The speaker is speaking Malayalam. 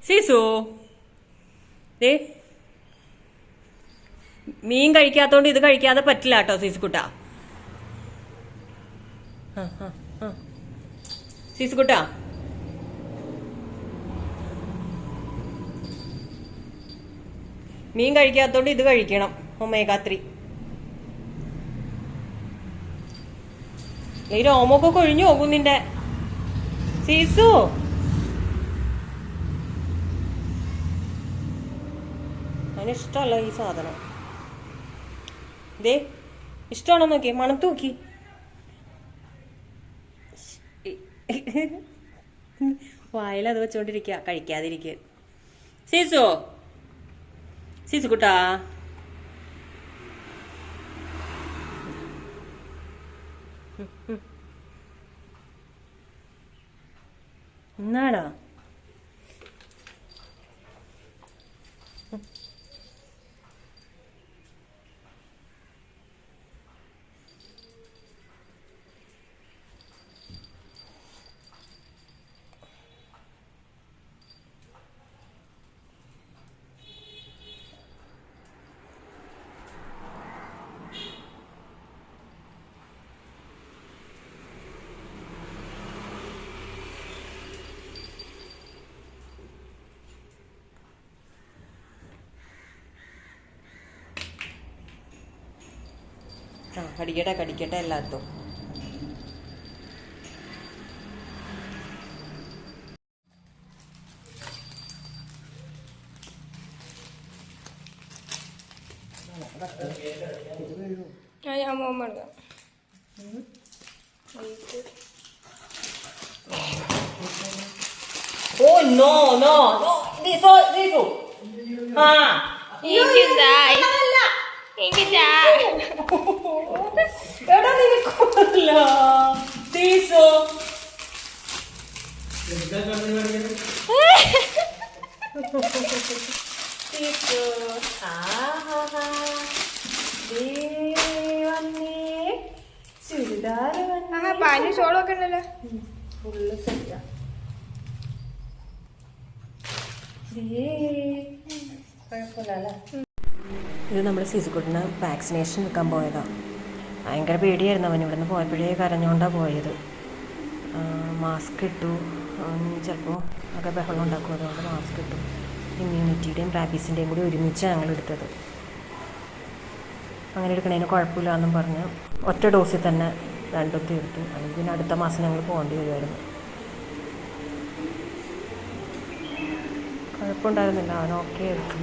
സീസു ഏ മീൻ കഴിക്കാത്തോണ്ട് ഇത് കഴിക്കാതെ പറ്റില്ല കേട്ടോ സീസുക്കുട്ട. സീസുക്കുട്ട മീൻ കഴിക്കാത്തോണ്ട് ഇത് കഴിക്കണം. ഒമേഗ 3. ഈ രോമൊക്കെ കൊഴിഞ്ഞു പോകും നിന്റെ സീസു. അതിനിഷ്ടമല്ല ഈ സാധനം. ഇതേ ഇഷ്ടമാണോ നോക്കി മണത്ത് നോക്കി. വായിലത് വെച്ചോണ്ടിരിക്കുക, കഴിക്കാതിരിക്കുക. സീസു സീസു കുട്ടാ എന്നാടാ കടിക്കട്ടെ കടിക്കട്ടെ എല്ലാത്തും. ഓ നോ നോ നോ ദിസു ദിസു ആ എടാ നിനക്കല്ല സീസു സീസു ചുരിദാർ പാനും ഷോളൊക്കെ ഉണ്ടല്ലോ. ഫുള്ള് സെറ്റാ. കുഴപ്പമില്ല. ഇത് നമ്മൾ സീസുക്കുട്ടിന് വാക്സിനേഷൻ എടുക്കാൻ പോയതാണ്. ഭയങ്കര പേടിയായിരുന്നു അവൻ. ഇവിടെ നിന്ന് പോയപ്പോഴേ കരഞ്ഞുകൊണ്ടാണ് പോയത്. മാസ്ക് ഇട്ടു. ചിലപ്പോൾ ഒക്കെ ബഹളം ഉണ്ടാക്കും, അതുകൊണ്ട് മാസ്ക് ഇട്ടു. ഇമ്മ്യൂണിറ്റിയുടെയും റാബീസിൻ്റെയും കൂടി ഒരുമിച്ചാണ് ഞങ്ങൾ എടുത്തത്. അങ്ങനെ എടുക്കണതിന് കുഴപ്പമില്ല എന്നും പറഞ്ഞ് ഒറ്റ ഡോസിൽ തന്നെ രണ്ടും തീർത്തു. അല്ലെങ്കിൽ പിന്നെ അടുത്ത മാസം ഞങ്ങൾ പോകേണ്ടി വരുമായിരുന്നു. കുഴപ്പമുണ്ടായിരുന്നില്ല, അവൻ ഓക്കെ എടുത്തു.